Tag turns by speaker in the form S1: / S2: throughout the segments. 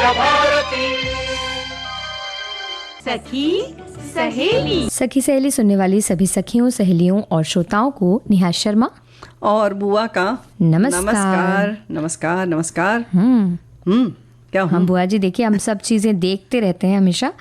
S1: विद्या भारती।
S2: सखी सहेली।
S3: सखी सहेली सुनने वाली सभी सखियों, सहेलियों और श्रोताओं को निहार शर्मा
S4: और बुआ का
S3: नमस्कार।
S4: नमस्कार नमस्कार नमस्कार। क्या
S3: हम बुआ जी देखिए, हम सब चीजें देखते रहते हैं हमेशा।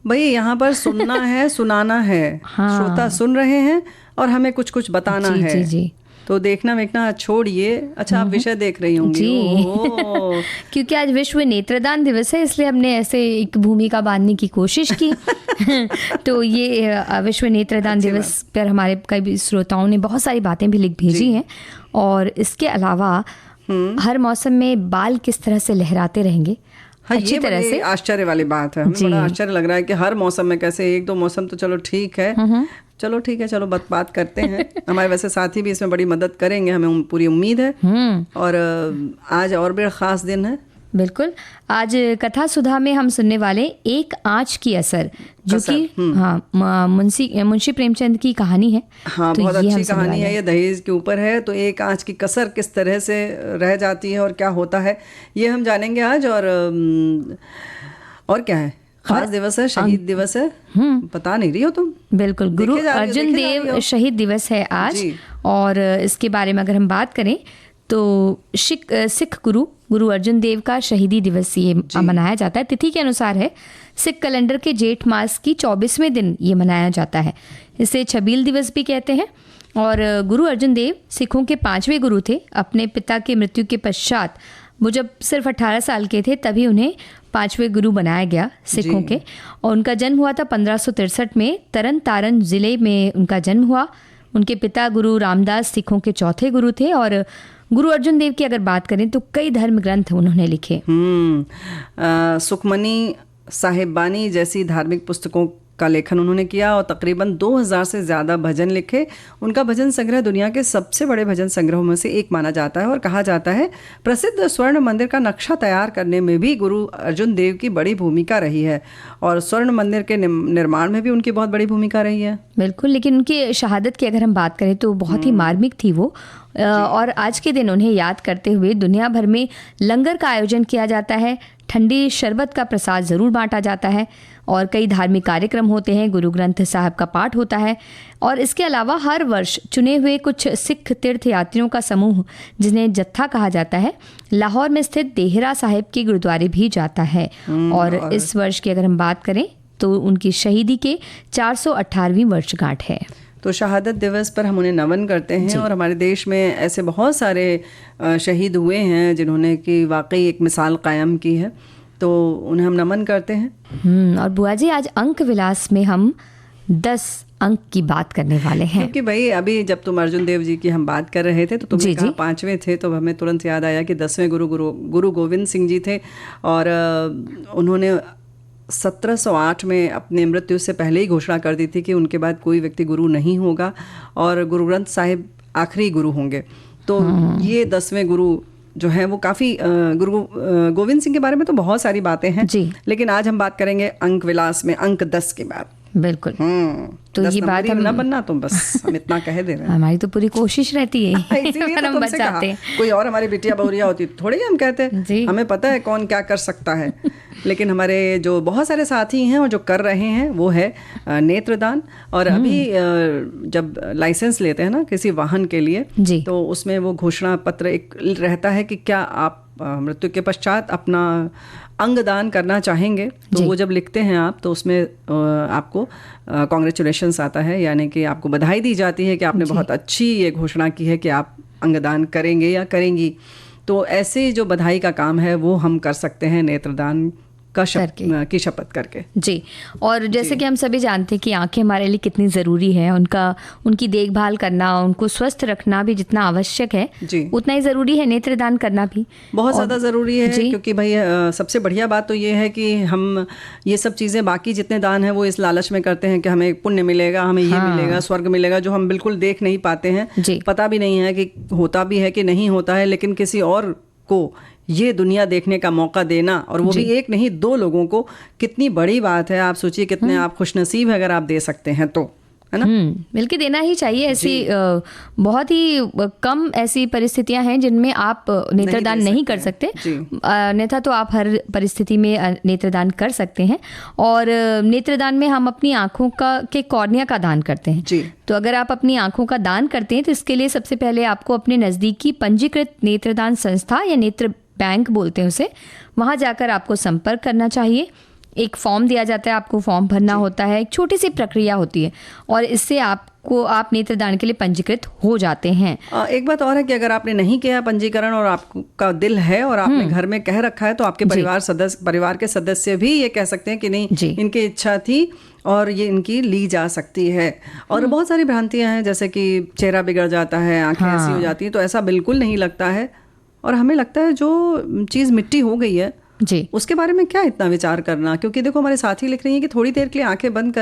S4: भाई यहाँ पर सुनना है, सुनाना है।
S3: हाँ।
S4: श्रोता सुन रहे हैं और हमें कुछ कुछ बताना
S3: जी,
S4: है।
S3: जी, जी।
S4: तो देखना वेखना छोड़िए। अच्छा, आप विषय देख रही होंगी।
S3: जी।
S4: ओहो।
S3: क्योंकि आज विश्व नेत्रदान दिवस है, इसलिए हमने ऐसे एक भूमिका बांधने की कोशिश की। तो ये विश्व नेत्रदान दिवस पर हमारे कई श्रोताओं ने बहुत सारी बातें भी लिख भेजी हैं। और इसके अलावा हर मौसम में बाल किस तरह से लहराते रहेंगे,
S4: हाँ,
S3: अच्छी
S4: ये
S3: तरह
S4: बड़ी
S3: से।
S4: आश्चर्य वाली बात है। हमें बड़ा आश्चर्य लग रहा है कि हर मौसम में कैसे, एक दो मौसम तो चलो ठीक है, चलो ठीक है, चलो बात करते हैं। हमारे वैसे साथी भी इसमें बड़ी मदद करेंगे, हमें पूरी उम्मीद है। और आज और भी खास दिन है।
S3: बिल्कुल, आज कथा सुधा में हम सुनने वाले एक आँच की असर, जो कि हाँ मुंशी प्रेमचंद की कहानी है।
S4: हाँ,
S3: तो
S4: बहुत
S3: ये हम
S4: अच्छी
S3: सुनने
S4: कहानी
S3: वाले
S4: है। ये दहेज के ऊपर है। तो एक आँच की कसर किस तरह से रह जाती है और क्या होता है, ये हम जानेंगे आज। और क्या है, खास दिवस है, शहीद दिवस है। बता नहीं रही हो तुम?
S3: बिल्कुल, गुरु अर्जुन देव शहीद दिवस है आज। और इसके बारे में अगर हम बात करें तो सिख गुरु अर्जुन देव का शहीदी दिवस ये मनाया जाता है। तिथि के अनुसार है, सिख कैलेंडर के जेठ मास की 24वें दिन ये मनाया जाता है। इसे छबील दिवस भी कहते हैं। और गुरु अर्जुन देव सिखों के 5वें गुरु थे। अपने पिता के मृत्यु के पश्चात वो जब सिर्फ 18 साल के थे, तभी उन्हें 5वें गुरु बनाया गया सिखों के। और उनका जन्म हुआ था 1563 में। तरन तारण जिले में उनका जन्म हुआ। उनके पिता गुरु रामदास सिखों के चौथे गुरु थे। और गुरु अर्जुन देव की अगर बात करें तो कई धर्म ग्रंथ उन्होंने लिखे।
S4: सुखमनी साहिबानी जैसी धार्मिक पुस्तकों का लेखन उन्होंने किया और तकरीबन 2000 से ज़्यादा भजन लिखे। उनका भजन संग्रह दुनिया के सबसे बड़े भजन संग्रहों में से एक माना जाता है। और कहा जाता है प्रसिद्ध स्वर्ण मंदिर का नक्शा तैयार करने में भी गुरु अर्जुन देव की बड़ी भूमिका रही है। और स्वर्ण मंदिर के निर्माण में भी उनकी बहुत बड़ी भूमिका रही है।
S3: बिल्कुल, लेकिन उनकी शहादत की अगर हम बात करें तो बहुत ही मार्मिक थी वो। और आज के दिन उन्हें याद करते हुए दुनिया भर में लंगर का आयोजन किया जाता है। ठंडी शरबत का प्रसाद ज़रूर बांटा जाता है और कई धार्मिक कार्यक्रम होते हैं। गुरु ग्रंथ साहब का पाठ होता है। और इसके अलावा हर वर्ष चुने हुए कुछ सिख तीर्थ यात्रियों का समूह, जिन्हें जत्था कहा जाता है, लाहौर में स्थित देहरा साहिब के गुरुद्वारे भी जाता है। और इस वर्ष की अगर हम बात करें तो उनकी शहीदी के 418वीं वर्षगांठ है।
S4: तो शहादत दिवस पर हम उन्हें नमन करते हैं। और हमारे देश में ऐसे बहुत सारे शहीद हुए हैं जिन्होंने कि वाकई एक मिसाल कायम की है, तो उन्हें हम नमन करते हैं।
S3: और बुआ जी, आज अंक विलास में हम 10 अंक की बात करने वाले हैं।
S4: क्योंकि भाई अभी जब तुम अर्जुन देव जी की हम बात कर रहे थे तो तुमने कहा 5वें थे, तो हमें तुरंत याद आया कि 10वें गुरु गोविंद सिंह जी थे। और उन्होंने 1708 में अपने मृत्यु से पहले ही घोषणा कर दी थी कि उनके बाद कोई व्यक्ति गुरु नहीं होगा और गुरु ग्रंथ साहिब आखिरी गुरु होंगे। तो ये 10वें गुरु जो हैं वो काफ़ी गुरु गोविंद सिंह के बारे में तो बहुत सारी बातें हैं जी, लेकिन आज हम बात करेंगे अंक विलास में अंक 10 के बाद।
S3: बिल्कुल। तो ये बात हम
S4: ना बनना तुम, बस हम इतना कह दे रहे हैं।
S3: हमारी तो पूरी कोशिश रहती है
S4: हम बचाते हैं। कोई और हमारी बिटिया बहुरिया होती थोड़ी हम कहते हैं, हमें पता है कौन क्या कर सकता है। लेकिन हमारे जो बहुत सारे साथी हैं और जो कर रहे हैं वो है नेत्रदान। और अभी जब लाइसेंस लेते हैं ना किसी वाहन के लिए, तो उसमें वो घोषणा पत्र एक रहता है कि क्या आप मृत्यु के पश्चात अपना अंग दान करना चाहेंगे, तो वो जब लिखते हैं आप, तो उसमें आपको कॉन्ग्रेचुलेशंस आता है, यानी कि आपको बधाई दी जाती है कि आपने बहुत अच्छी ये घोषणा की है कि आप अंगदान करेंगे या करेंगी। तो ऐसे जो बधाई का काम है वो हम कर सकते हैं नेत्रदान की शपथ करके
S3: जी। और जैसे कि हम सभी जानते हैं कि आंखें हमारे लिए कितनी ज़रूरी है, उनकी देखभाल करना, उनको स्वस्थ रखना भी जितना आवश्यक है उतना ही ज़रूरी है नेत्रदान करना भी बहुत ज़्यादा
S4: ज़रूरी है। क्योंकि भाई सबसे बढ़िया बात तो ये है कि हम ये सब चीज़ें बाकी जितने दान हैं वो इस लालच में करते हैं कि हमें पुण्य मिलेगा, हमें ये मिलेगा, स्वर्ग मिलेगा, जो हम बिल्कुल देख नहीं पाते हैं, पता भी नहीं है कि होता भी है कि नहीं होता है। लेकिन किसी और को ये दुनिया देखने का मौका देना, और वो भी एक नहीं 2 लोगों को, कितनी बड़ी बात है। आप सोचिए कितने आप खुशनसीब है अगर आप दे सकते हैं तो। है ना।
S3: बल्कि देना ही चाहिए। ऐसी बहुत ही कम ऐसी परिस्थितियां हैं जिनमें आप नेत्रदान नहीं कर सकते, अन्यथा तो आप हर परिस्थिति में नेत्रदान कर सकते हैं। और नेत्रदान में हम अपनी आंखों के कॉर्निया का दान करते हैं। तो अगर आप अपनी आंखों का दान करते हैं तो इसके लिए सबसे पहले आपको अपने नज़दीकी पंजीकृत नेत्रदान संस्था या नेत्र बैंक बोलते हैं उसे, वहाँ जाकर आपको संपर्क करना चाहिए। एक फॉर्म दिया जाता है, आपको फॉर्म भरना होता है, एक छोटी सी प्रक्रिया होती है और इससे आप नेत्रदान के लिए पंजीकृत हो जाते हैं।
S4: एक बात और है कि अगर आपने नहीं किया पंजीकरण और आपका दिल है और आपने घर में कह रखा है तो आपके परिवार के सदस्य भी ये कह सकते हैं कि नहीं, इनकी इच्छा थी और ये इनकी ली जा सकती है। और बहुत सारी भ्रांतियां हैं, जैसे कि चेहरा बिगड़ जाता है, आंखें ऐसी हो जाती हैं, तो ऐसा बिल्कुल नहीं लगता है। और हमें लगता है जो चीज़ मिट्टी हो गई है जी, उसके बारे में क्या इतना विचार करना, क्योंकि देखो हमारे साथी लिख रही हैं कि थोड़ी देर के लिए आंखें बंद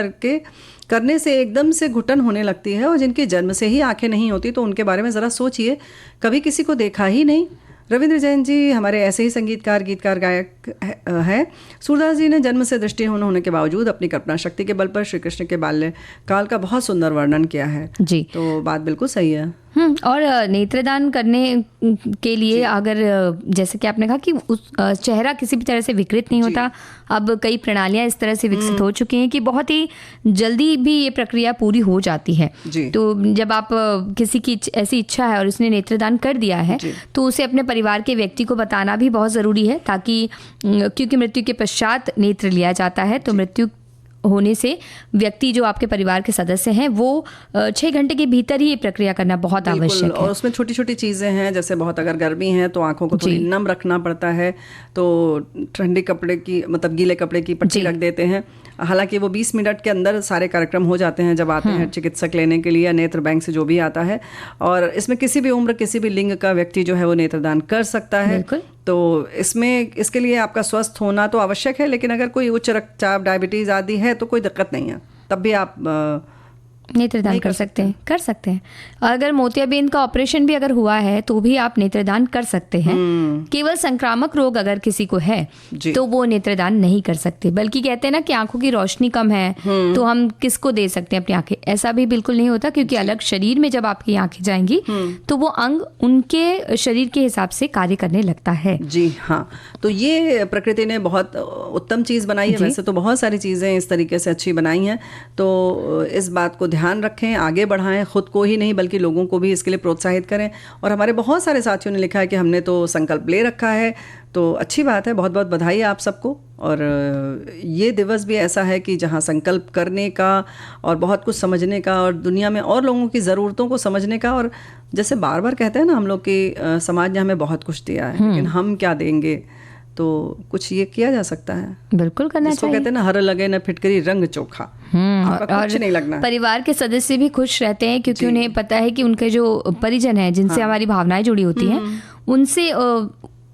S4: करने से एकदम से घुटन होने लगती है, और जिनकी जन्म से ही आंखें नहीं होती तो उनके बारे में ज़रा सोचिए, कभी किसी को देखा ही नहीं। रविंद्र जैन जी हमारे ऐसे ही संगीतकार, गीतकार, गायक है। सूरदास जी ने जन्म से दृष्टिहीन होने के बावजूद अपनी कल्पना शक्ति के बल पर श्री कृष्ण के बाल्यकाल का बहुत सुंदर वर्णन किया है जी। तो बात बिल्कुल सही है।
S3: और नेत्रदान करने के लिए अगर जैसे कि आपने कहा कि चेहरा किसी भी तरह से विकृत नहीं होता, अब कई प्रणालियां इस तरह से विकसित हो चुकी हैं कि बहुत ही जल्दी भी ये प्रक्रिया पूरी हो जाती है। तो जब आप किसी की ऐसी इच्छा है और उसने नेत्रदान कर दिया है तो उसे अपने परिवार के व्यक्ति को बताना भी बहुत ज़रूरी है, ताकि क्योंकि मृत्यु के पश्चात नेत्र लिया जाता है तो मृत्यु होने से व्यक्ति जो आपके परिवार के सदस्य हैं वो 6 घंटे के भीतर ही ये प्रक्रिया करना बहुत आवश्यक है।
S4: और उसमें छोटी छोटी चीज़ें हैं, जैसे बहुत अगर गर्मी है तो आंखों को थोड़ी नम रखना पड़ता है, तो ठंडे कपड़े की मतलब गीले कपड़े की पट्टी रख देते हैं। हालांकि वो 20 मिनट के अंदर सारे कार्यक्रम हो जाते हैं जब आते हैं चिकित्सक लेने के लिए या नेत्र बैंक से जो भी आता है। और इसमें किसी भी उम्र, किसी भी लिंग का व्यक्ति जो है वो नेत्रदान कर सकता है। तो इसके लिए आपका स्वस्थ होना तो आवश्यक है, लेकिन अगर कोई उच्च रक्तचाप, डायबिटीज़ आदि है तो कोई दिक्कत नहीं है, तब भी आप
S3: नेत्रदान कर सकते हैं। अगर मोतियाबिंद का ऑपरेशन भी अगर हुआ है तो भी आप नेत्रदान कर सकते हैं। केवल संक्रामक रोग अगर किसी को है तो वो नेत्रदान नहीं कर सकते, बल्कि कहते हैं ना कि आंखों की रोशनी कम है तो हम किसको दे सकते हैं अपनी आंखें, ऐसा भी बिल्कुल नहीं होता, क्योंकि अलग शरीर में जब आपकी आंखें जाएंगी तो वो अंग उनके शरीर के हिसाब से कार्य करने लगता है।
S4: जी हाँ, तो ये प्रकृति ने बहुत उत्तम चीज़ बनाई है। वैसे तो बहुत सारी चीज़ें इस तरीके से अच्छी बनाई हैं, तो इस बात को ध्यान रखें, आगे बढ़ाएं, खुद को ही नहीं बल्कि लोगों को भी इसके लिए प्रोत्साहित करें। और हमारे बहुत सारे साथियों ने लिखा है कि हमने तो संकल्प ले रखा है, तो अच्छी बात है, बहुत बहुत बधाई आप सबको। और ये दिवस भी ऐसा है कि जहाँ संकल्प करने का और बहुत कुछ समझने का और दुनिया में और लोगों की ज़रूरतों को समझने का, और जैसे बार बार कहते हैं ना हम लोग कि समाज ने हमें बहुत कुछ दिया है लेकिन हम क्या देंगे, तो कुछ ये किया जा सकता है,
S3: बिल्कुल करना चाहिए।
S4: कहते हैं ना, हर लगे न फिटकरी रंग चोखा, कुछ नहीं लगना।
S3: परिवार के सदस्य भी खुश रहते हैं क्योंकि उन्हें पता है कि उनके जो परिजन हैं जिनसे हमारी भावनाएं जुड़ी होती हैं उनसे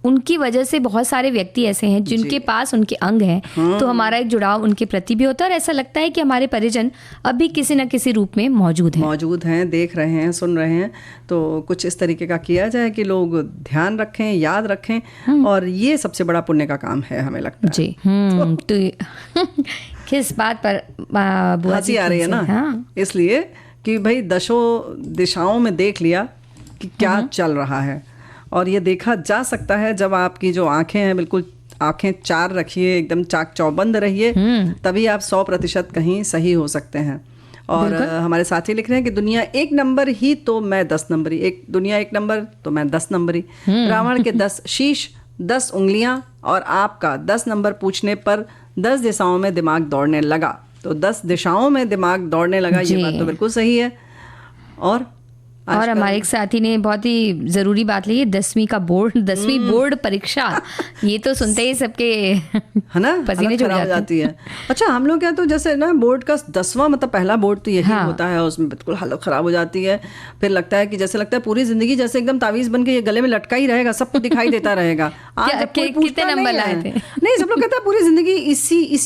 S3: उनकी वजह से बहुत सारे व्यक्ति ऐसे हैं जिनके पास उनके अंग हैं, तो हमारा एक जुड़ाव उनके प्रति भी होता है और ऐसा लगता है कि हमारे परिजन अभी किसी न किसी रूप में मौजूद हैं, देख रहे हैं, सुन रहे हैं। तो कुछ इस तरीके का किया जाए कि लोग ध्यान रखें, याद रखें, और ये सबसे बड़ा पुण्य का काम है हमें लगता है जी। तो किस बात पर
S4: हंसी आ रही है ना? इसलिए कि भाई दशों दिशाओं में देख लिया कि क्या चल रहा है, और ये देखा जा सकता है जब आपकी जो आंखें हैं बिल्कुल आंखें चार रखिए, एकदम चाक चौबंद रहिए, तभी आप 100% कहीं सही हो सकते हैं। और हमारे साथी लिख रहे हैं कि दुनिया 1 नंबर ही तो मैं 10 नंबरी, दुनिया 1 नंबर तो मैं 10 नंबरी, रावण के 10 शीश 10 उंगलियां, और आपका 10 नंबर पूछने पर 10 दिशाओं में दिमाग दौड़ने लगा। तो 10 दिशाओं में दिमाग दौड़ने लगा, ये बात तो बिल्कुल सही है। और
S3: हमारे एक साथी ने बहुत ही ज़रूरी बात ली है, 10वीं बोर्ड परीक्षा, ये तो सुनते ही सबके
S4: है ना
S3: पसीने छूट
S4: जाती है। अच्छा, हम लोग क्या तो जैसे ना बोर्ड का 10वां मतलब पहला बोर्ड तो यही होता है, उसमें बिल्कुल हालत ख़राब हो जाती है। फिर लगता है कि जैसे लगता है पूरी ज़िंदगी जैसे एकदम तावीज़ बन के ये गले में लटका ही रहेगा, सबको दिखाई देता रहेगा।
S3: कितने नंबर लाए थे?
S4: नहीं, सब लोग कहते हैं पूरी ज़िंदगी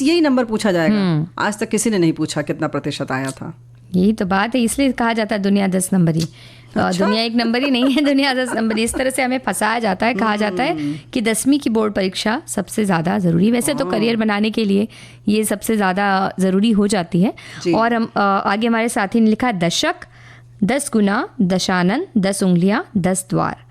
S4: यही नंबर पूछा जाएगा। आज तक किसी ने नहीं पूछा कितना प्रतिशत आया था।
S3: यही तो बात है, इसलिए कहा जाता है दुनिया 10 नंबरी। दुनिया एक नंबर ही नहीं है, दुनिया 10 नंबर। इस तरह से हमें फंसाया जाता है, कहा जाता है कि 10वीं की बोर्ड परीक्षा सबसे ज़्यादा ज़रूरी। वैसे तो करियर बनाने के लिए ये सबसे ज़्यादा ज़रूरी हो जाती है। और हम आगे हमारे साथी ने लिखा दशक, 10 गुना, दशानन, 10 उंगलियां, 10 द्वार।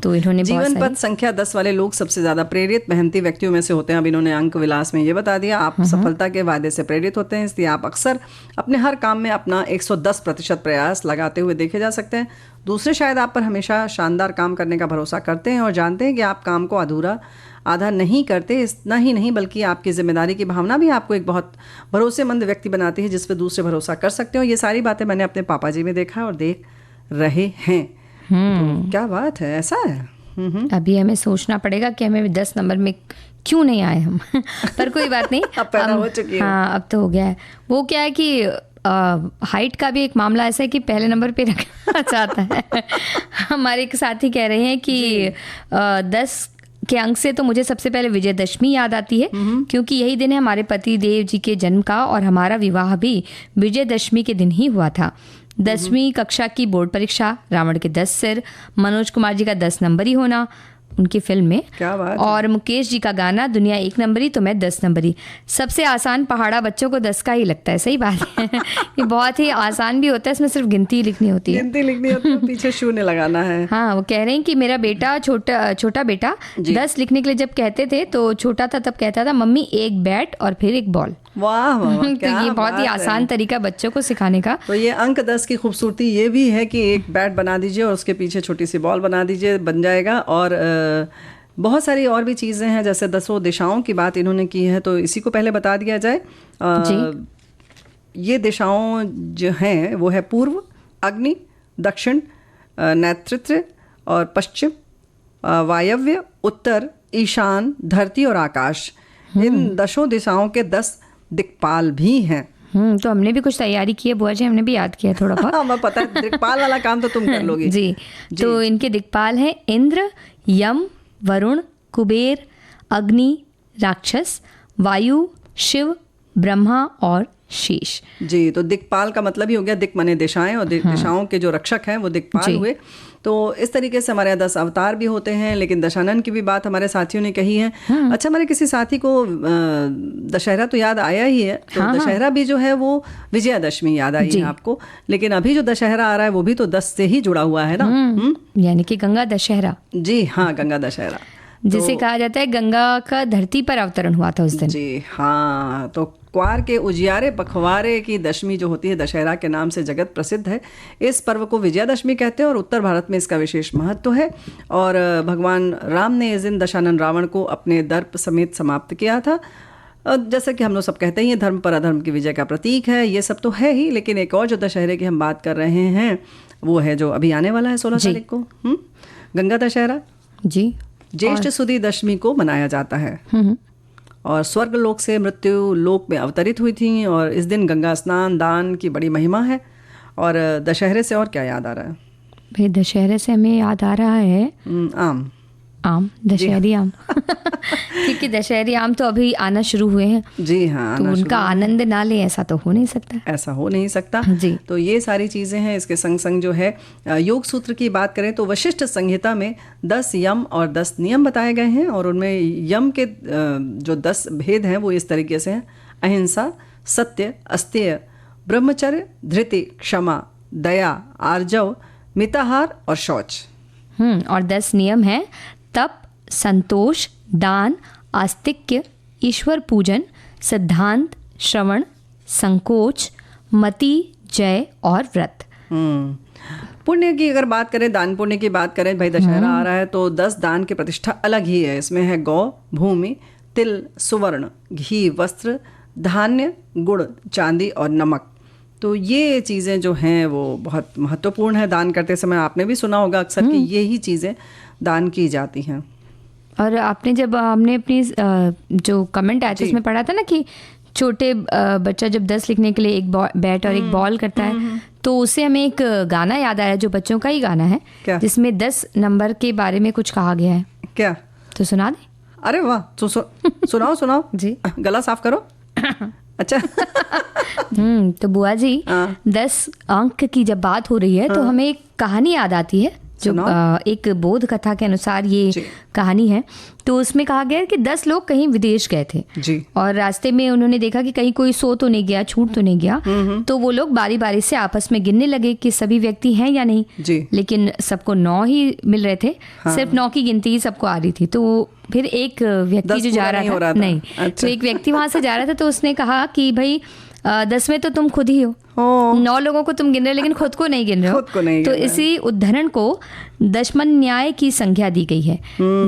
S3: तो इन्होंने
S4: जीवन पथ संख्या 10 वाले लोग सबसे ज्यादा प्रेरित मेहनती व्यक्तियों में से होते हैं। अब इन्होंने अंक विलास में ये बता दिया, आप सफलता के वादे से प्रेरित होते हैं, इसलिए आप अक्सर अपने हर काम में अपना 110% प्रयास लगाते हुए देखे जा सकते हैं। दूसरे शायद आप पर हमेशा शानदार काम करने का भरोसा करते हैं और जानते हैं कि आप काम को आधा नहीं करते। इतना ही नहीं बल्कि आपकी जिम्मेदारी की भावना भी आपको एक बहुत भरोसेमंद व्यक्ति बनाती है जिस पर दूसरे भरोसा कर सकते हो। ये सारी बातें मैंने अपने पापा जी में देखा और देख रहे हैं। तो क्या बात है, ऐसा है।
S3: अभी हमें सोचना पड़ेगा कि हमें 10 नंबर में क्यों नहीं आए हम। पर कोई बात नहीं,
S4: अब पैदा हो चुकी है।
S3: हाँ, अब तो हो गया है। वो क्या है कि हाइट का भी एक मामला ऐसा है कि पहले नंबर पे रखना चाहता है। हमारे एक साथी कह रहे हैं कि 10 के अंक से तो मुझे सबसे पहले विजयदशमी याद आती है, क्योंकि यही दिन है हमारे पति देव जी के जन्म का और हमारा विवाह भी विजयदशमी के दिन ही हुआ था। 10वीं कक्षा की बोर्ड परीक्षा, रावण के 10 सिर, मनोज कुमार जी का 10 नंबर ही होना उनकी फिल्म में,
S4: क्या बात
S3: और मुकेश जी का गाना दुनिया 1 नंबरी तो मैं 10 नंबरी। सबसे आसान पहाड़ा बच्चों को 10 का ही लगता है। सही बात है। ये बहुत ही आसान भी होता है, इसमें सिर्फ गिनती लिखनी होती है,
S4: गिनती लिखनी होती है, पीछे शून्य लगाना है।
S3: हाँ, वो कह रहे हैं कि मेरा बेटा छोटा बेटा 10 लिखने के लिए जब कहते थे तो छोटा था, तब कहता था मम्मी एक बैट और फिर एक बॉल।
S4: वाह वाह,
S3: तो ये बहुत ही आसान तरीका बच्चों को सिखाने का।
S4: तो ये अंक 10 की खूबसूरती ये भी है कि एक बैट बना दीजिए और उसके पीछे छोटी सी बॉल बना दीजिए, बन जाएगा। और बहुत सारी और भी चीज़ें हैं, जैसे 10 दिशाओं की बात इन्होंने की है, तो इसी को पहले बता दिया जाए। ये दिशाओं जो हैं वो है पूर्व, अग्नि, दक्षिण, नैतृत्व और पश्चिम, वायव्य, उत्तर, ईशान, धरती और आकाश। इन 10 दिशाओं के 10 दिक्पाल भी हैं।
S3: तो हमने भी कुछ तैयारी की है बुआ जी, हमने भी याद किया थोड़ा बहुत।
S4: मैं पता है, दिक्पाल वाला काम तो तुम कर लोगी।
S3: जी। तो इनके दिक्पाल हैं इंद्र, यम, वरुण, कुबेर, अग्नि, राक्षस, वायु, शिव, ब्रह्मा और शेष।
S4: जी, तो दिक्पाल का मतलब ही हो गया, दिक माने दिशाएं, और दिशाओं के जो रक्षक हैं वो दिक्पाल हुए। तो इस तरीके से हमारे 10 अवतार भी होते हैं, लेकिन दशानन की भी बात हमारे साथियों ने कही है। अच्छा, हमारे किसी साथी को दशहरा तो याद आया ही है, तो दशहरा भी जो है वो विजयादशमी याद आई है आपको, लेकिन अभी जो दशहरा आ रहा है वो भी तो 10 से ही जुड़ा हुआ है ना,
S3: यानी कि गंगा दशहरा।
S4: जी हाँ, गंगा दशहरा
S3: जिसे कहा जाता है गंगा का धरती पर अवतरण हुआ था उस दिन।
S4: जी हाँ, तो क्वार के उजियारे पखवारे की दशमी जो होती है दशहरा के नाम से जगत प्रसिद्ध है। इस पर्व को विजयादशमी कहते हैं और उत्तर भारत में इसका विशेष महत्व है। और भगवान राम ने इस दिन दशानन रावण को अपने दर्प समेत समाप्त किया था। जैसा कि हम लोग सब कहते हैं, धर्म पर अधर्म की विजय का प्रतीक है। ये सब तो है ही, लेकिन एक और जो दशहरे की हम बात कर रहे हैं वो है जो अभी आने वाला है 16 तारीख को, गंगा दशहरा।
S3: जी,
S4: ज्येष्ठ सुदी दशमी को मनाया जाता है और स्वर्ग लोक से मृत्यु लोक में अवतरित हुई थी। और इस दिन गंगा स्नान दान की बड़ी महिमा है। और दशहरे से और क्या याद आ रहा है
S3: भाई? दशहरे से हमें याद आ रहा है आम, दशहरी आम। क्योंकि दशहरी आम तो अभी आना शुरू हुए हैं।
S4: जी हाँ,
S3: तो उनका आनंद ना ले ऐसा तो हो नहीं सकता।
S4: ऐसा हो नहीं सकता
S3: जी।
S4: तो ये सारी चीज़ें हैं। इसके संग संग जो है योग सूत्र की बात करें तो वशिष्ठ संहिता में 10 यम और 10 नियम बताए गए हैं। और उनमें यम के जो 10 भेद हैं वो इस तरीके से हैं: अहिंसा, सत्य, अस्तेय, ब्रह्मचर्य, धृति, क्षमा, दया, आर्जव, मिताहार और शौच।
S3: और 10 नियम हैं: तप, संतोष, दान, आस्तिक्य, ईश्वर पूजन, सिद्धांत, श्रवण, संकोच, मति, जय और व्रत।
S4: पुण्य की अगर बात करें, दान पुण्य की बात करें, भाई दशहरा आ रहा है तो 10 दान की प्रतिष्ठा अलग ही है। इसमें है गौ, भूमि, तिल, सुवर्ण, घी, वस्त्र, धान्य, गुड़, चांदी और नमक। तो ये चीज़ें जो हैं वो बहुत महत्वपूर्ण है। दान करते समय आपने भी सुना होगा अक्सर कि यही चीज़ें दान की जाती हैं।
S3: और आपने जब हमने अपनी जो कमेंट आया था उसमें पढ़ा था ना कि छोटे बच्चा जब 10 लिखने के लिए एक बैट और एक बॉल करता है, तो उससे हमें एक गाना याद आया जो बच्चों का ही गाना है, जिसमें 10 नंबर के बारे में कुछ कहा गया है।
S4: क्या?
S3: तो सुना दे।
S4: अरे वाह, सुनाओ जी, गला साफ करो। अच्छा
S3: तो बुआ जी 10 अंक की जब बात हो रही है तो हमें एक कहानी याद आती है जो एक बोध कथा के अनुसार ये कहानी है। तो उसमें कहा गया कि 10 लोग कहीं विदेश गए थे
S4: जी।
S3: और रास्ते में उन्होंने देखा कि कहीं कोई सो तो नहीं गया, छूट तो नहीं गया। तो वो लोग बारी बारी से आपस में गिनने लगे कि सभी व्यक्ति हैं या नहीं
S4: जी।
S3: लेकिन सबको 9 ही मिल रहे थे। सिर्फ 9 की गिनती ही सबको आ रही थी। तो फिर एक व्यक्ति जो जा रहा था नहीं, तो एक व्यक्ति वहां से जा रहा था तो उसने कहा कि भाई 10 में तो तुम खुद ही हो, 9 लोगों को तुम गिन रहे हो लेकिन खुद को नहीं गिन रहे हो। तो इसी उदाहरण को दशमन न्याय की संज्ञा दी गई है।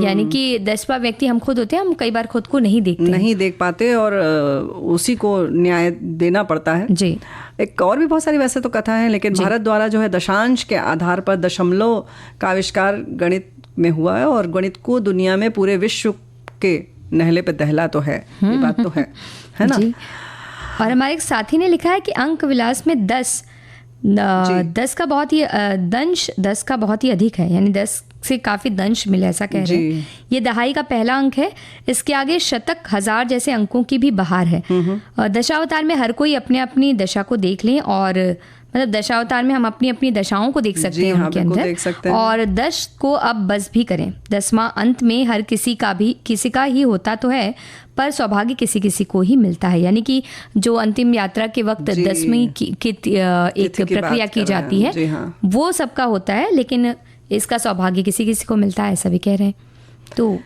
S3: यानी कि 10वां व्यक्ति हम खुद होते हैं, हम कई बार खुद को नहीं देख पाते
S4: और उसी को न्याय देना पड़ता है जी। एक और भी बहुत सारी वैसे तो कथा है, लेकिन भारत द्वारा जो है दशांश के आधार पर दशमलव का आविष्कार गणित में हुआ है और गणित को दुनिया में पूरे विश्व के नहले पे दहला तो है, ये बात तो है ना।
S3: और हमारे एक साथी ने लिखा है कि अंक विलास में 10 का बहुत ही दंश 10 का बहुत ही अधिक है, यानी 10 से काफी दंश मिले, ऐसा कह रहे हैं। ये दहाई का पहला अंक है। इसके आगे शतक, हजार जैसे अंकों की भी बहार है। दशावतार में हर कोई अपने अपनी दशा को देख लें और मतलब दशावतार में हम अपनी अपनी दशाओं को देख सकते हैं उनके अंदर, और 10 को अब बस भी करें। 10वां अंत में हर किसी का ही होता तो है, पर सौभाग्य किसी किसी को ही मिलता है। यानी कि जो अंतिम यात्रा के वक्त 10वीं की एक प्रक्रिया की जाती है वो सबका होता है, लेकिन इसका सौभाग्य किसी किसी को मिलता है, ऐसा भी कह रहे हैं। तो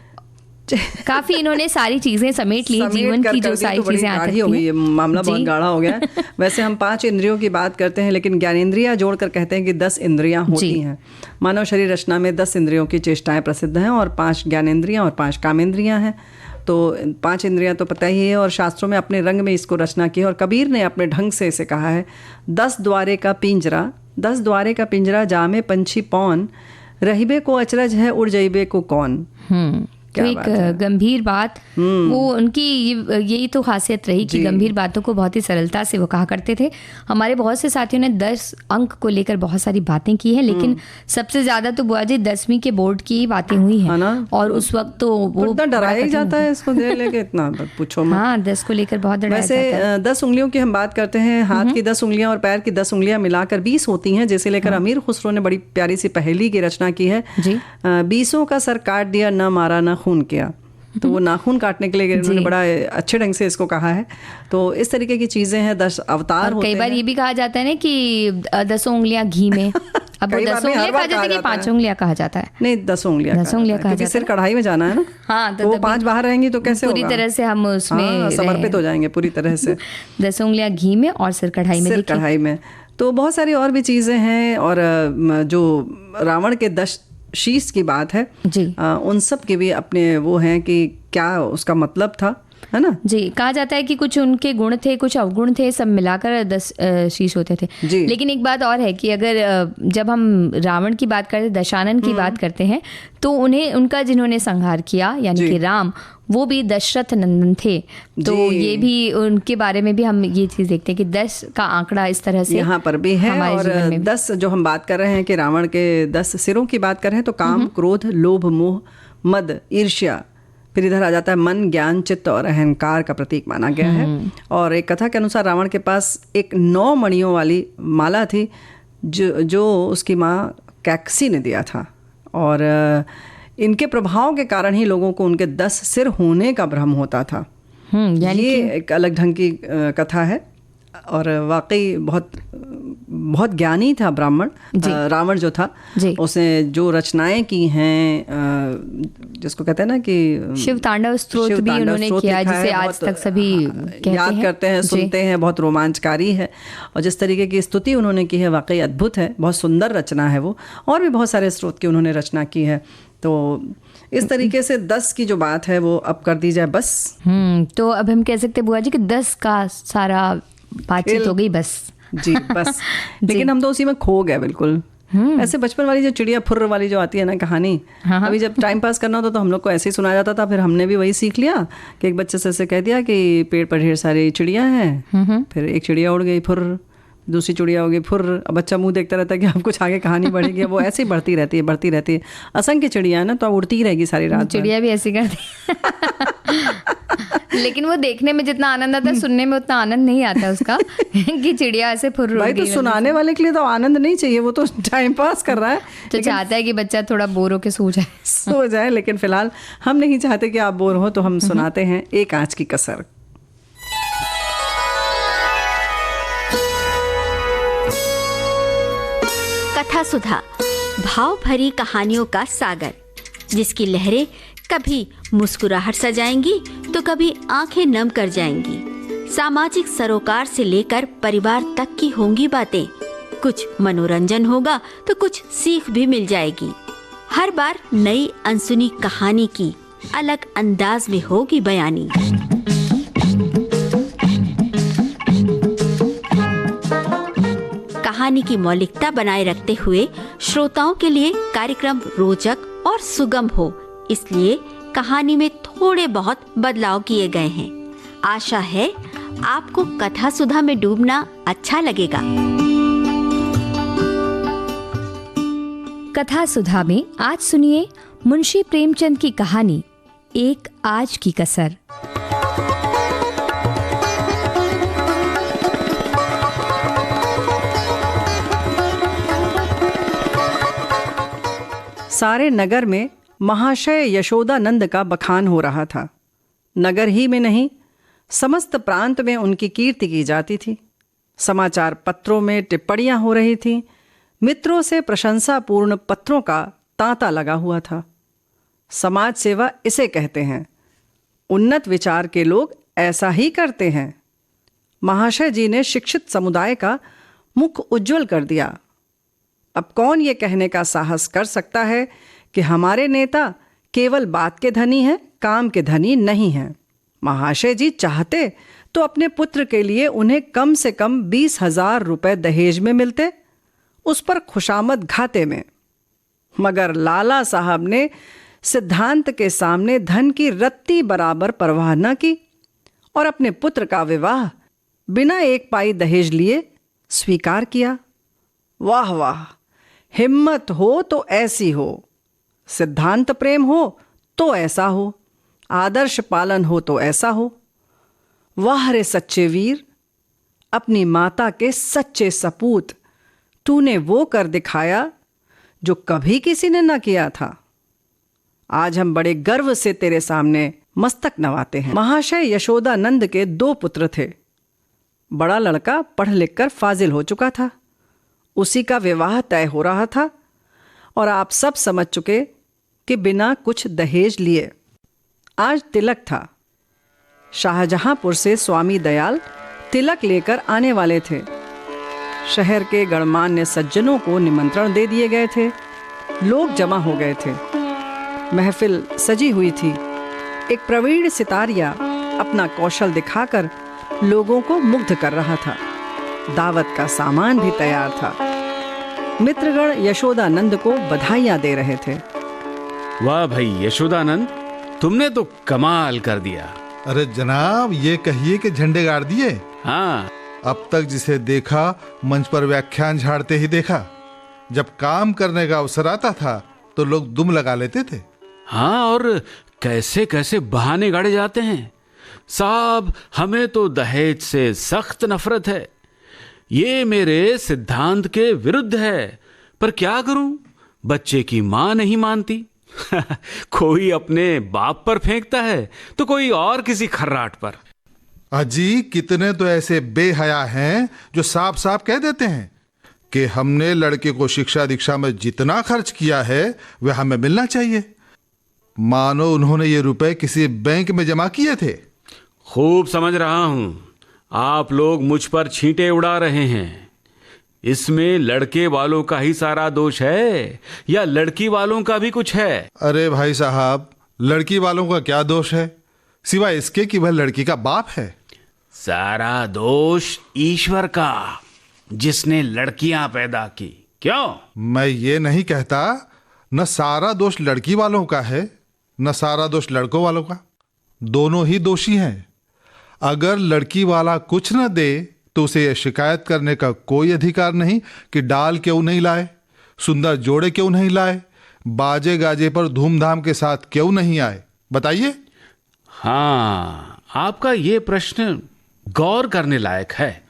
S3: काफी इन्होंने सारी चीजें समेट ली, जीवन की जो सारी चीजें आती
S4: हो गई, मामला बहुत गाढ़ा हो गया है। वैसे हम 5 इंद्रियों की बात करते हैं, लेकिन ज्ञानेंद्रियां जोड़कर कहते हैं कि 10 इंद्रियां होती हैं। मानव शरीर रचना में 10 इंद्रियों की चेष्टाएं प्रसिद्ध हैं और 5 ज्ञानेंद्रियां और 5 कामेंद्रियां हैं। तो 5 इंद्रियां तो पता ही है और शास्त्रों में अपने रंग में इसको रचना की है। और कबीर ने अपने ढंग से इसे कहा है, 10 द्वारे का पिंजरा जामे पंछी पौन, रहीबे को अचरज है उड़ जइबे को कौन।
S3: तो एक गंभीर बात, वो उनकी यही तो खासियत रही कि गंभीर बातों को बहुत ही सरलता से वो कहा करते थे। हमारे बहुत से साथियों ने 10 अंक को लेकर बहुत सारी बातें की हैं, लेकिन सबसे ज्यादा तो बुआ जी 10वीं के बोर्ड की बातें हुई हैं। और उस वक्त तो वो
S4: इतना डराया जाता है इसको लेके, इतना पूछो मत।
S3: हाँ, 10 को लेकर बहुत डराया जाता है।
S4: वैसे 10 उंगलियों की हम बात करते हैं, हाथ की 10 उंगलियां और पैर की 10 उंगलियां मिलाकर 20 होती हैं, जिसे लेकर अमीर खुसरो ने बड़ी प्यारी सी पहेली की रचना की है। 20 का सर काट दिया, न मारा न खून किया। तो वो नाखून काटने के लिए उन्होंने बड़ा अच्छे ढंग से इसको कहा है। तो इस तरीके की चीजें हैं, 10 अवतार होते हैं।
S3: कई बार ये भी कहा जाता है ना कि 10 उंगलियां घी में, अब 10 उंगलियां कहा जाता है कि 5 उंगलियां कहा जाता है?
S4: नहीं, 10 उंगलियां कहा जाता है। सिर कढ़ाई में जाना है ना। हाँ, तो 5 बाहर रहेंगी तो कैसे
S3: पूरी तरह से हम उसमें
S4: समर्पित हो जाएंगे पूरी तरह से।
S3: 10 उंगलियां घी में और सिर कढ़ाई में।
S4: तो बहुत सारी और भी चीजें हैं। और जो रावण के 10 शीश की बात है जी, उन सब के भी अपने वो हैं कि क्या उसका मतलब था, है ना
S3: जी। कहा जाता है कि कुछ उनके गुण थे, कुछ अवगुण थे, सब मिलाकर 10 शीश होते थे जी। लेकिन एक बात और है कि अगर जब हम रावण की बात करते, दशानन की बात करते हैं, तो उनका जिन्होंने संहार किया यानी कि राम, वो भी दशरथ नंदन थे। तो ये भी उनके बारे में भी हम ये चीज देखते हैं कि 10 का आंकड़ा इस तरह से
S4: यहाँ पर भी है। और 10 जो हम बात कर रहे हैं कि रावण के 10 सिरों की बात कर रहे हैं, तो काम, क्रोध, लोभ, मोह, मद, ईर्ष्या, फिर इधर आ जाता है मन, ज्ञान, चित्त और अहंकार का प्रतीक माना गया है। और एक कथा के अनुसार रावण के पास एक 9 मणियों वाली माला थी जो उसकी माँ कैकसी ने दिया था। और इनके प्रभाव के कारण ही लोगों को उनके 10 सिर होने का भ्रम होता था। ये एक अलग ढंग की कथा है और वाकई बहुत ज्ञानी था ब्राह्मण रावण जो था। उसने जो रचनाएं की हैं, जिसको कहते हैं ना कि
S3: शिव तांडव स्तोत्र भी उन्होंने किया, जिसे आज तक सभी
S4: याद करते हैं, सुनते हैं, बहुत रोमांचकारी है। और जिस तरीके की स्तुति उन्होंने की है वाकई अद्भुत है, बहुत सुंदर रचना है वो। और भी बहुत सारे स्रोत की उन्होंने रचना की है। तो इस तरीके से 10 की जो बात है वो अब कर दी जाए बस।
S3: तो अब हम कह सकते बुआ जी कि 10 का सारा बातचीत हो गई बस
S4: जी, बस। लेकिन हम तो उसी में खो गए बिल्कुल। ऐसे बचपन वाली जो चिड़िया फुर्र वाली जो आती है ना कहानी, अभी जब टाइम पास करना होता तो हम लोग को ऐसे ही सुनाया जाता था। फिर हमने भी वही सीख लिया कि एक बच्चे से ऐसे कह दिया कि पेड़ पर ढेर सारी चिड़िया हैं, फिर एक चिड़िया उड़ गई फुर्र, दूसरी चिड़िया हो गई फुर्र। अब बच्चा मुंह देखता रहता है कि अब कुछ आगे कहानी बढ़ेगी। वो ऐसे ही बढ़ती रहती है। असंख्य चिड़िया है ना, तो अब उड़ती ही रहेगी सारी रात।
S3: चिड़िया भी ऐसी करती लेकिन वो देखने में जितना आनंद आता है, सुनने में उतना आनंद नहीं आता उसका कि चिड़िया ऐसे फुर्र
S4: भाई, तो सुनाने वाले के लिए तो आनंद नहीं चाहिए, वो तो टाइम पास कर रहा है,
S3: तो चाहता है कि बच्चा थोड़ा बोर होके सो जाए।
S4: लेकिन फिलहाल हम नहीं चाहते कि आप बोर हो, तो हम सुनाते हैं एक आंच की कसर।
S1: कथा सुधा, भाव भरी कहानियों का सागर, जिसकी लहरें कभी मुस्कुराहट सजाएंगी तो कभी आंखें नम कर जाएंगी। सामाजिक सरोकार से लेकर परिवार तक की होंगी बातें। कुछ मनोरंजन होगा तो कुछ सीख भी मिल जाएगी। हर बार नई अनसुनी कहानी की अलग अंदाज में होगी बयानी। कहानी की मौलिकता बनाए रखते हुए श्रोताओं के लिए कार्यक्रम रोचक और सुगम हो, इसलिए कहानी में थोड़े बहुत बदलाव किए गए हैं। आशा है आपको कथा सुधा में डूबना अच्छा लगेगा।
S3: कथा सुधा में आज सुनिए मुंशी प्रेमचंद की कहानी एक आज की कसर।
S4: सारे नगर में महाशय यशोदानंद का बखान हो रहा था। नगर ही में नहीं, समस्त प्रांत में उनकी कीर्ति की जाती थी। समाचार पत्रों में टिप्पणियां हो रही थीं। मित्रों से प्रशंसापूर्ण पत्रों का तांता लगा हुआ था। समाज सेवा इसे कहते हैं। उन्नत विचार के लोग ऐसा ही करते हैं। महाशय जी ने शिक्षित समुदाय का मुख उज्ज्वल कर दिया। अब कौन ये कहने का साहस कर सकता है कि हमारे नेता केवल बात के धनी हैं, काम के धनी नहीं हैं। महाशय जी चाहते तो अपने पुत्र के लिए उन्हें कम से कम 20,000 रुपए दहेज में मिलते, उस पर खुशामद घाते में। मगर लाला साहब ने सिद्धांत के सामने धन की रत्ती बराबर परवाह न की और अपने पुत्र का विवाह बिना एक पाई दहेज लिए स्वीकार किया। वाह वाह, हिम्मत हो तो ऐसी हो, सिद्धांत प्रेम हो तो ऐसा हो, आदर्श पालन हो तो ऐसा हो। वाह रे सच्चे वीर, अपनी माता के सच्चे सपूत, तूने वो कर दिखाया जो कभी किसी ने न किया था। आज हम बड़े गर्व से तेरे सामने मस्तक नवाते हैं। महाशय यशोदानंद के 2 पुत्र थे। बड़ा लड़का पढ़ लिख कर फाजिल हो चुका था, उसी का विवाह तय हो रहा था और आप सब समझ चुके कि बिना कुछ दहेज लिए। आज तिलक था। शाहजहांपुर से स्वामी दयाल तिलक लेकर आने वाले थे। शहर के गणमान्य सज्जनों को निमंत्रण दे दिए गए थे। लोग जमा हो गए थे। महफिल सजी हुई थी। एक प्रवीण सितारिया अपना कौशल दिखाकर लोगों को मुग्ध कर रहा था। दावत का सामान भी तैयार था। मित्रगण यशोदानंद को बधाइयां दे रहे थे।
S5: वाह भाई यशोदानंद, तुमने तो कमाल कर दिया।
S6: अरे जनाब, ये कहिए कि झंडे गाड़ दिए।
S5: हाँ,
S6: अब तक जिसे देखा मंच पर व्याख्यान झाड़ते ही देखा। जब काम करने का अवसर आता था तो लोग दुम लगा लेते थे।
S5: हाँ, और कैसे कैसे बहाने गाड़े जाते हैं। साहब, हमें तो दहेज से सख्त नफरत है, ये मेरे सिद्धांत के विरुद्ध है, पर क्या करूं, बच्चे की मां नहीं मानती। कोई अपने बाप पर फेंकता है तो कोई और किसी खर्राट पर।
S6: अजी, कितने तो ऐसे बेहया हैं जो साफ साफ कह देते हैं कि हमने लड़के को शिक्षा दीक्षा में जितना खर्च किया है वह हमें मिलना चाहिए, मानो उन्होंने ये रुपए किसी बैंक में जमा किए थे।
S5: खूब समझ रहा हूं, आप लोग मुझ पर छींटे उड़ा रहे हैं। इसमें लड़के वालों का ही सारा दोष है या लड़की वालों का भी कुछ है?
S6: अरे भाई साहब, लड़की वालों का क्या दोष है सिवाय इसके कि वह लड़की का बाप है।
S5: सारा दोष ईश्वर का, जिसने लड़कियां पैदा की। क्यों?
S6: मैं ये नहीं कहता न सारा दोष लड़की वालों का है न सारा दोष लड़कों वालों का, दोनों ही दोषी हैं। अगर लड़की वाला कुछ न दे तो उसे यह शिकायत करने का कोई अधिकार नहीं कि डाल क्यों नहीं लाए, सुंदर जोड़े क्यों नहीं लाए, बाजे गाजे पर धूमधाम के साथ क्यों नहीं आए। बताइए।
S5: हाँ, आपका ये प्रश्न गौर करने लायक है।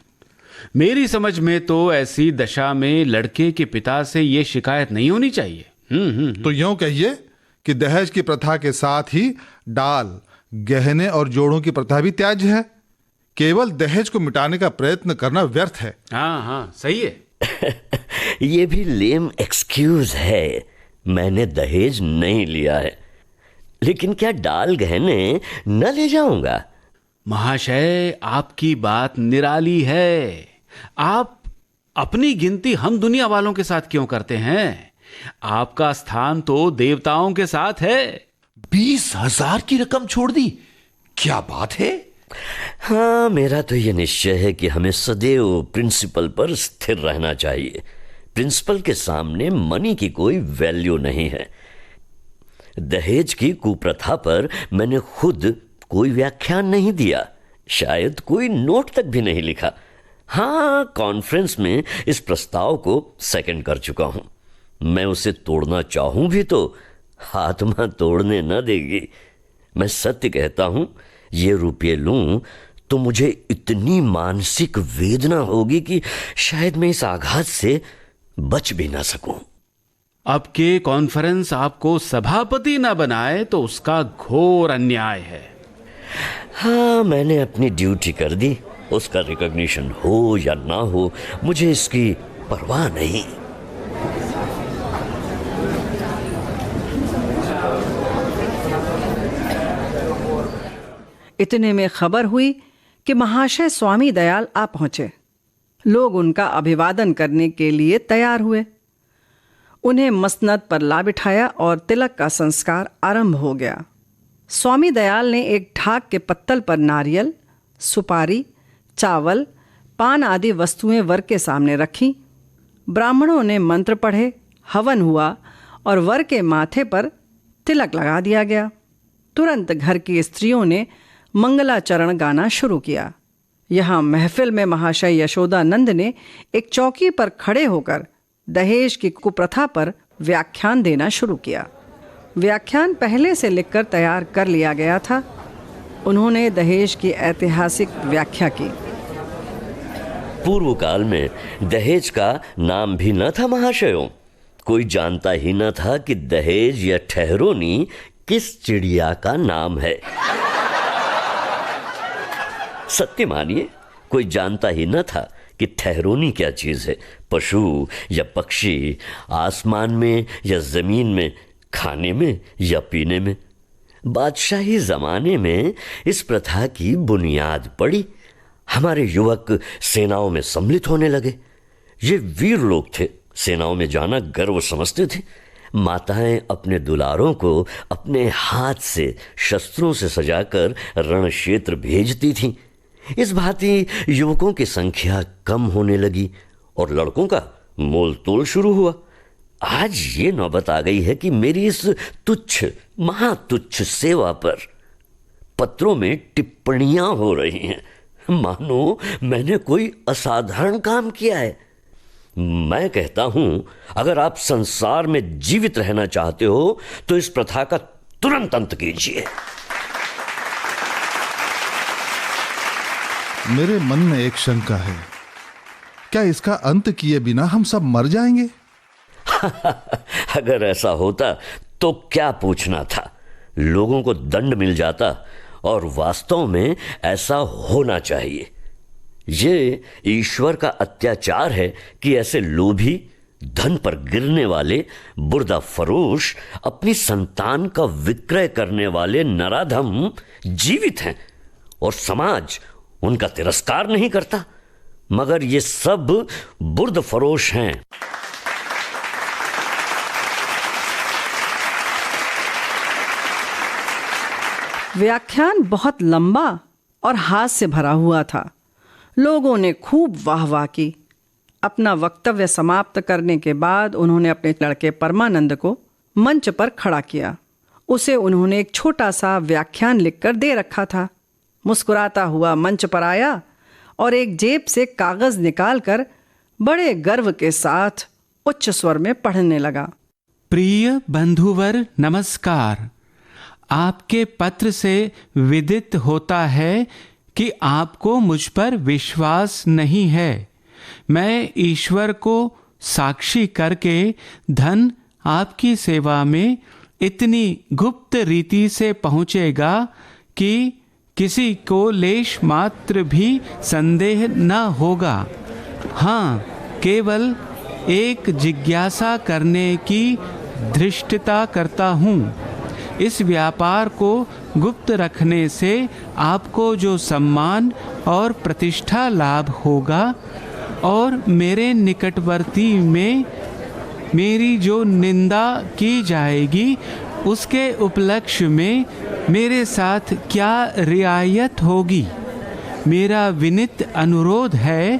S5: मेरी समझ में तो ऐसी दशा में लड़के के पिता से ये शिकायत नहीं होनी चाहिए।
S6: तो यूं कहिए कि दहेज की प्रथा के साथ ही डाल, गहने और जोड़ों की प्रथा भी त्याज्य है। केवल दहेज को मिटाने का प्रयत्न करना व्यर्थ है।
S5: हाँ, सही है।
S7: ये भी लेम एक्सक्यूज है। मैंने दहेज नहीं लिया है, लेकिन क्या डाल गहने न ले जाऊंगा?
S5: महाशय, आपकी बात निराली है। आप अपनी गिनती हम दुनिया वालों के साथ क्यों करते हैं? आपका स्थान तो देवताओं के साथ है।
S8: 20,000 की रकम छोड़ दी, क्या बात है?
S7: हाँ, मेरा तो ये निश्चय है कि हमें सदैव प्रिंसिपल पर स्थिर रहना चाहिए। प्रिंसिपल के सामने मनी की कोई वैल्यू नहीं है। दहेज की कुप्रथा पर मैंने खुद कोई व्याख्यान नहीं दिया, शायद कोई नोट तक भी नहीं लिखा। हाँ, कॉन्फ्रेंस में इस प्रस्ताव को सेकंड कर चुका हूं। मैं उसे तोड़ना चाहूं भी तो आत्मा तोड़ने न देगी। मैं सत्य कहता हूं, ये रुपये लूं तो मुझे इतनी मानसिक वेदना होगी कि शायद मैं इस आघात से बच भी ना सकूं।
S5: अब के कॉन्फ्रेंस आपको सभापति ना बनाए तो उसका घोर अन्याय है।
S7: हाँ, मैंने अपनी ड्यूटी कर दी। उसका रिकॉग्निशन हो या ना हो, मुझे इसकी परवाह नहीं।
S4: इतने में खबर हुई कि महाशय स्वामी दयाल आ पहुंचे। लोग उनका अभिवादन करने के लिए तैयार हुए। उन्हें मसनद पर ला बिठाया और तिलक का संस्कार आरंभ हो गया। स्वामी दयाल ने एक ढाक के पत्तल पर नारियल, सुपारी, चावल, पान आदि वस्तुएं वर के सामने रखी। ब्राह्मणों ने मंत्र पढ़े, हवन हुआ और वर के माथे पर तिलक लगा दिया गया। तुरंत घर की स्त्रियों ने मंगलाचरण गाना शुरू किया। यहाँ महफिल में महाशय यशोदानंद ने एक चौकी पर खड़े होकर दहेज की कुप्रथा पर व्याख्यान देना शुरू किया। व्याख्यान पहले से लिखकर तैयार कर लिया गया था। उन्होंने दहेज की ऐतिहासिक व्याख्या की।
S7: पूर्व काल में दहेज का नाम भी न था महाशयों। कोई जानता ही न था कि दहेज या ठहरोनी किस चिड़िया का नाम है। सत्य मानिए, कोई जानता ही न था कि ठहरोनी क्या चीज है। पशु या पक्षी, आसमान में या जमीन में, खाने में या पीने में। बादशाही जमाने में इस प्रथा की बुनियाद पड़ी। हमारे युवक सेनाओं में सम्मिलित होने लगे। ये वीर लोग थे, सेनाओं में जाना गर्व समझते थे। माताएं अपने दुलारों को अपने हाथ से शस्त्रों से सजाकर रण क्षेत्र भेजती थीं। इस भांति युवकों की संख्या कम होने लगी और लड़कों का मोल तोल शुरू हुआ। आज ये नौबत आ गई है कि मेरी इस तुच्छ, महातुच्छ सेवा पर पत्रों में टिप्पणियां हो रही हैं, मानो मैंने कोई असाधारण काम किया है। मैं कहता हूं, अगर आप संसार में जीवित रहना चाहते हो तो इस प्रथा का तुरंत अंत कीजिए।
S6: मेरे मन में एक शंका है, क्या इसका अंत किए बिना हम सब मर जाएंगे?
S7: अगर ऐसा होता तो क्या पूछना था, लोगों को दंड मिल जाता। और वास्तव में ऐसा होना चाहिए। ये ईश्वर का अत्याचार है कि ऐसे लोभी, धन पर गिरने वाले, बुर्दा फरोश, अपनी संतान का विक्रय करने वाले नराधम जीवित हैं और समाज उनका तिरस्कार नहीं करता। मगर ये सब बुर्द फरोश हैं।
S4: व्याख्यान बहुत लंबा और हास से भरा हुआ था। लोगों ने खूब वाह की। अपना वक्तव्य समाप्त करने के बाद उन्होंने अपने लड़के परमानंद को मंच पर खड़ा किया। उसे उन्होंने एक छोटा सा व्याख्यान लिखकर दे रखा था। मुस्कुराता हुआ मंच पर आया और एक जेब से कागज निकालकर बड़े गर्व के साथ उच्च स्वर में पढ़ने लगा।
S5: प्रिय बंधुवर नमस्कार।
S9: आपके पत्र से विदित होता है कि आपको मुझ पर विश्वास नहीं है। मैं ईश्वर को साक्षी करके धन आपकी सेवा में इतनी गुप्त रीति से पहुँचेगा कि किसी को लेश मात्र भी संदेह न होगा। हाँ, केवल एक जिज्ञासा करने की धृष्टता करता हूँ। इस व्यापार को गुप्त रखने से आपको जो सम्मान और प्रतिष्ठा लाभ होगा और मेरे निकटवर्ती में मेरी जो निंदा की जाएगी उसके उपलक्ष्य में मेरे साथ क्या रियायत होगी। मेरा विनीत अनुरोध है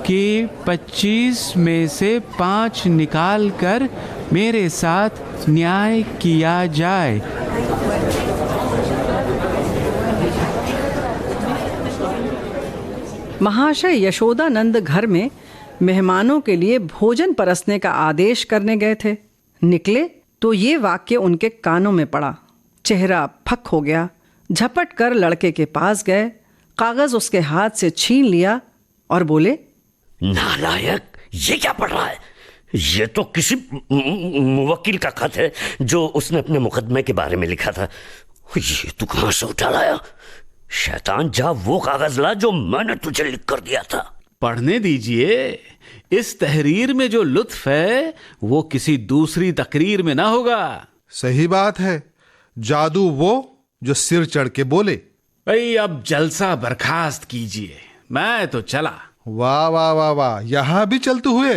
S9: कि 25 में से 5 निकाल कर मेरे साथ न्याय किया जाए।
S4: महाशय यशोदानंद घर में मेहमानों के लिए भोजन परसने का आदेश करने गए थे। निकले तो ये वाक्य उनके कानों में पड़ा। चेहरा फक हो गया। झपट कर लड़के के पास गए, कागज उसके हाथ से छीन लिया और बोले,
S7: नालायक, ये क्या पढ़ रहा है? ये तो किसी मुवक्किल का खत है जो उसने अपने मुकदमे के बारे में लिखा था। ये तू कहां से उठा लाया? शैतान, जा वो कागज ला जो मैंने तुझे लिख कर दिया था।
S5: पढ़ने दीजिए। इस तहरीर में जो लुत्फ है वो किसी दूसरी तकरीर में ना होगा।
S6: सही बात है। जादू वो जो सिर चढ़ के बोले।
S5: भाई अब जलसा बर्खास्त कीजिए, मैं तो चला।
S6: वाह वाह वाह वाह, यहां भी चलते हुए।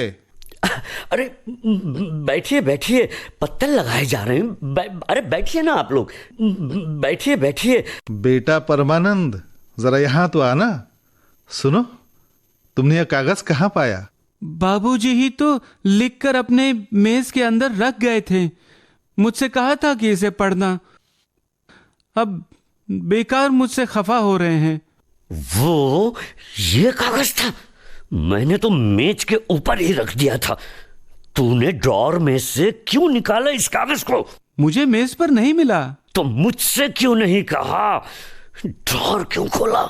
S7: अरे बैठिए बैठिए, पत्तल लगाए जा रहे हैं। अरे बैठिए ना आप लोग, बैठिए बैठिए।
S6: बेटा परमानंद, जरा यहां तो आना। सुनो, तुमने यह कागज कहां पाया?
S9: बाबूजी ही तो लिखकर अपने मेज के अंदर रख गए थे। मुझसे कहा था कि इसे पढ़ना। अब बेकार मुझसे खफा हो रहे हैं।
S7: वो ये कागज था? मैंने तो मेज के ऊपर ही रख दिया था। तूने ड्रॉर में से क्यों निकाला इस कागज को?
S9: मुझे मेज पर नहीं मिला।
S7: तो मुझसे क्यों नहीं कहा? ड्रॉर क्यों खोला?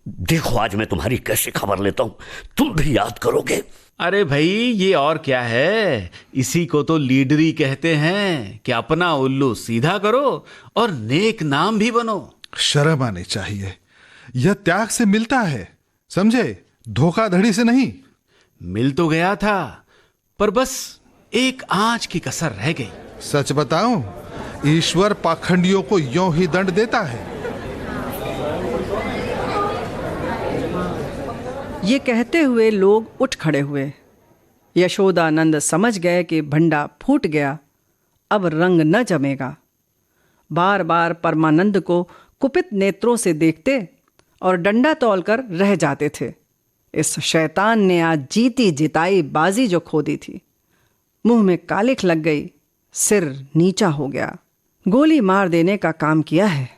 S7: देखो आज मैं तुम्हारी कैसे खबर लेता हूं, तुम भी याद करोगे।
S5: अरे भाई, ये और क्या है? इसी को तो लीडरी कहते हैं कि अपना उल्लू सीधा करो और नेक नाम भी बनो।
S6: शर्म आनी चाहिए। यह त्याग से मिलता है, समझे, धोखाधड़ी से नहीं।
S5: मिल तो गया था, पर बस एक आंच की कसर रह गई।
S6: सच बताऊं, ईश्वर पाखंडियों को यों ही दंड देता है।
S4: ये कहते हुए लोग उठ खड़े हुए। यशोदानंद समझ गए कि भंडा फूट गया, अब रंग न जमेगा। बार बार परमानंद को कुपित नेत्रों से देखते और डंडा तोलकर रह जाते थे। इस शैतान ने आज जीती जिताई बाजी जो खो दी थी। मुंह में कालिख लग गई, सिर नीचा हो गया। गोली मार देने का काम किया है।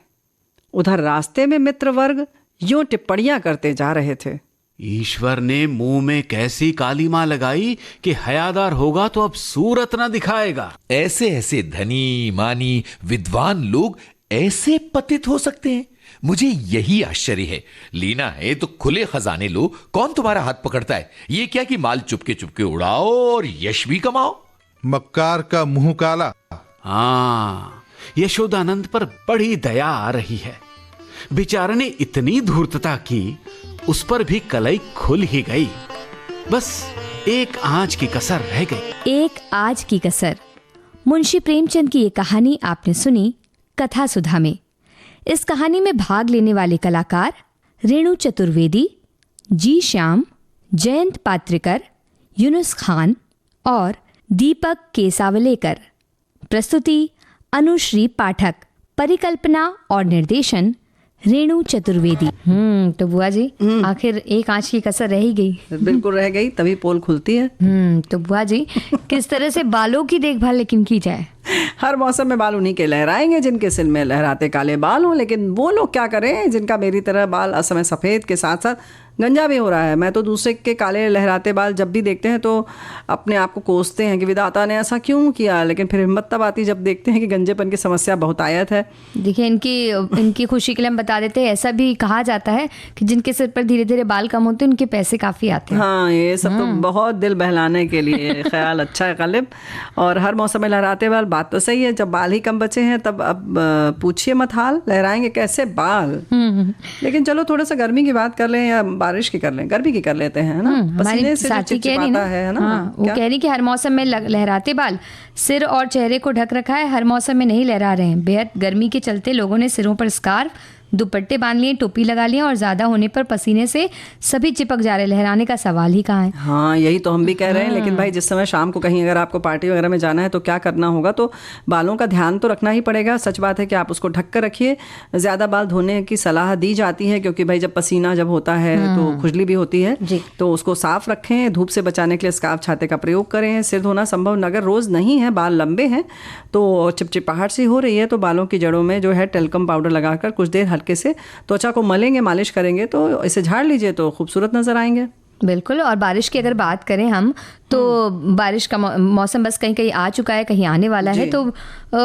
S4: उधर रास्ते में मित्र वर्ग यूं टिप्पणियां करते जा रहे थे।
S5: ईश्वर ने मुंह में कैसी काली मां लगाई कि हयादार होगा तो अब सूरत ना दिखाएगा।
S8: ऐसे ऐसे धनी मानी विद्वान लोग ऐसे पतित हो सकते हैं? मुझे यही आश्चर्य है। लेना है तो खुले खजाने लो, कौन तुम्हारा हाथ पकड़ता है? ये क्या कि माल चुपके चुपके उड़ाओ और यश भी कमाओ।
S6: मक्कार का मुंह काला।
S5: हाँ, यशोदानंद पर बड़ी दया आ रही है। बेचारे ने इतनी धूर्तता की, उस पर भी कलई खुल ही गई। बस एक आंच की कसर रह गई।
S3: एक आज की कसर। मुंशी प्रेमचंद की ये कहानी आपने सुनी कथा सुधा में। इस कहानी में भाग लेने वाले कलाकार रेणु चतुर्वेदी, जी श्याम, जयंत पात्रिकर, यूनुस खान और दीपक केसावलेकर। प्रस्तुति अनुश्री पाठक। परिकल्पना और निर्देशन रेणु चतुर्वेदी। तो बुआ जी, आखिर एक आंच की कसर रह ही गई।
S4: बिल्कुल रह गई, तभी पोल खुलती है।
S3: तो बुआ जी, किस तरह से बालों की देखभाल लेकिन की जाए?
S4: हर मौसम में बाल उन्हीं के लहराएंगे जिनके सिर में लहराते काले बाल हों। लेकिन वो लोग क्या करें जिनका मेरी तरह बाल असमय सफ़ेद के साथ साथ गंजा भी हो रहा है। मैं तो दूसरे के काले लहराते बाल जब भी देखते हैं तो अपने आप को कोसते हैं कि विधाता ने ऐसा क्यों किया, लेकिन फिर हिम्मत तब आती जब देखते हैं कि गंजेपन की समस्या बहुतायत है।
S3: देखिए, इनकी खुशी के लिए हम बता देते हैं, ऐसा भी कहा जाता है कि जिनके सिर पर धीरे धीरे बाल कम होते हैं उनके पैसे काफ़ी आते हैं।
S4: हाँ, ये सब तो बहुत दिल बहलाने के लिए ख्याल अच्छा है गालिब। और हर मौसम में लहराते बाल, बात तो सही है, जब बाल ही कम बचे हैं तब अब पूछिए मत हाल, लहराएंगे कैसे बाल। लेकिन चलो थोड़ा सा गर्मी की बात कर लें या बारिश की कर लें, गर्मी की कर लेते हैं, है ना। पसीने से जो चिपचिपाता है ना।
S3: वो कह रही कि हर मौसम में लहराते बाल सिर और चेहरे को ढक रखा है, हर मौसम में नहीं लहरा रहे हैं। बेहद गर्मी के चलते लोगों ने सिरों पर स्कार्फ, दुपट्टे बांध लिए, टोपी लगा लिए और ज्यादा होने पर पसीने से सभी चिपक जा रहे। लहराने का सवाल ही कहाँ है।
S4: हाँ, यही तो हम भी कह रहे हैं। लेकिन भाई जिस समय शाम को कहीं अगर आपको पार्टी वगैरह में जाना है तो क्या करना होगा, तो बालों का ध्यान तो रखना ही पड़ेगा। सच बात है कि आप उसको ढक कर रखिए। ज़्यादा बाल धोने की सलाह दी जाती है क्योंकि भाई जब पसीना जब होता है तो खुजली भी होती है, तो उसको साफ रखें। धूप से बचाने के लिए स्कार्फ छाते का प्रयोग करें। सिर धोना संभव अगर रोज़ नहीं है, बाल लंबे हैं तो चिपचिपाहट सी हो रही है, तो बालों की जड़ों में जो है टेल्कम पाउडर लगाकर कुछ देर हल्के से त्वचा को मलेंगे, मालिश करेंगे तो इसे झाड़ लीजिए तो खूबसूरत नजर आएंगे।
S3: बिल्कुल। और बारिश की अगर बात करें हम तो बारिश का मौसम बस कहीं कहीं आ चुका है, कहीं आने वाला है। तो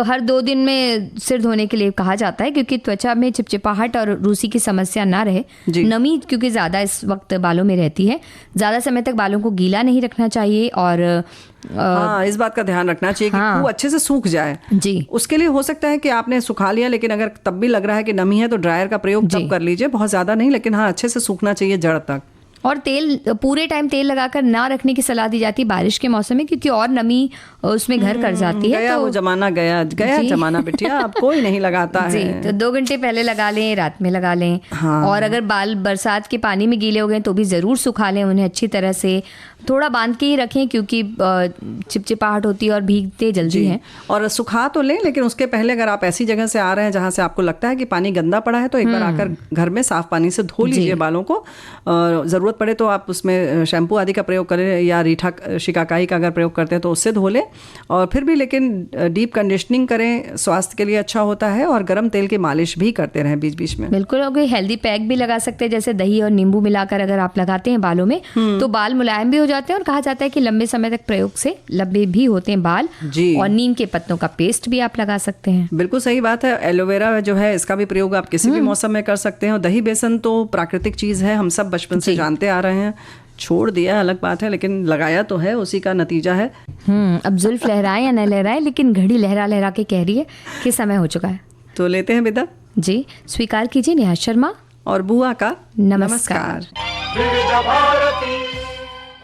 S3: हर 2 दिन में सिर धोने के लिए कहा जाता है क्योंकि त्वचा में चिपचिपाहट और रूसी की समस्या ना रहे। नमी क्योंकि ज़्यादा इस वक्त बालों में रहती है, ज़्यादा समय तक बालों को गीला नहीं रखना चाहिए। और
S4: हाँ, इस बात का ध्यान रखना चाहिए कि वो अच्छे से सूख जाए।
S3: जी,
S4: उसके लिए हो सकता है कि आपने सुखा लिया, लेकिन अगर तब भी लग रहा है कि नमी है तो ड्रायर का प्रयोग तब कर लीजिए। बहुत ज़्यादा नहीं, लेकिन हाँ अच्छे से सूखना चाहिए जड़ तक।
S3: और तेल पूरे टाइम तेल लगाकर ना रखने की सलाह दी जाती है बारिश के मौसम में, क्योंकि और नमी उसमें घर कर जाती है।
S4: गया तो वो जमाना, गया जमाना बिटिया, अब कोई नहीं लगाता है।
S3: जी, तो 2 घंटे पहले लगा लें, रात में लगा लें।
S4: हाँ।
S3: और अगर बाल बरसात के पानी में गीले हो गए तो भी ज़रूर सुखा लें उन्हें अच्छी तरह से। थोड़ा बांध के ही रखें क्योंकि चिपचिपाहट होती है और भीगते जल्दी हैं।
S4: और सुखा तो लें, लेकिन उसके पहले अगर आप ऐसी जगह से आ रहे हैं जहाँ से आपको लगता है कि पानी गंदा पड़ा है तो एक बार आकर घर में साफ पानी से धो लीजिए बालों को। ज़रूरत पड़े तो आप उसमें शैम्पू आदि का प्रयोग करें या रीठा शिकाकाई का अगर प्रयोग करते हैं तो उससे धो लें। और फिर भी लेकिन डीप कंडीशनिंग करें, स्वास्थ्य के लिए अच्छा होता है। और गर्म तेल की मालिश भी करते रहें बीच बीच में।
S3: बिल्कुल। और कोई हेल्दी पैक भी लगा सकते हैं, जैसे दही और नींबू मिलाकर अगर आप लगाते हैं बालों में तो बाल मुलायम भी हो जाते हैं। और कहा जाता है कि लंबे समय तक प्रयोग से लंबे भी होते हैं बाल। और नीम के पत्तों का पेस्ट भी आप लगा सकते हैं।
S4: बिल्कुल सही बात है। एलोवेरा जो है इसका भी प्रयोग आप किसी भी मौसम में कर सकते हैं। और दही बेसन तो प्राकृतिक चीज़ है, हम सब बचपन से जानते आ रहे हैं। छोड़ दिया अलग बात है, लेकिन लगाया तो है, उसी का नतीजा है।
S3: अब जुल्फ लहराए या न लहराए, लेकिन घड़ी लहरा लहरा के कह रही है कि समय हो चुका है।
S4: तो लेते हैं विदा।
S3: जी, स्वीकार कीजिए नेहा शर्मा
S4: और बुआ का
S3: नमस्कार।
S2: विविध भारती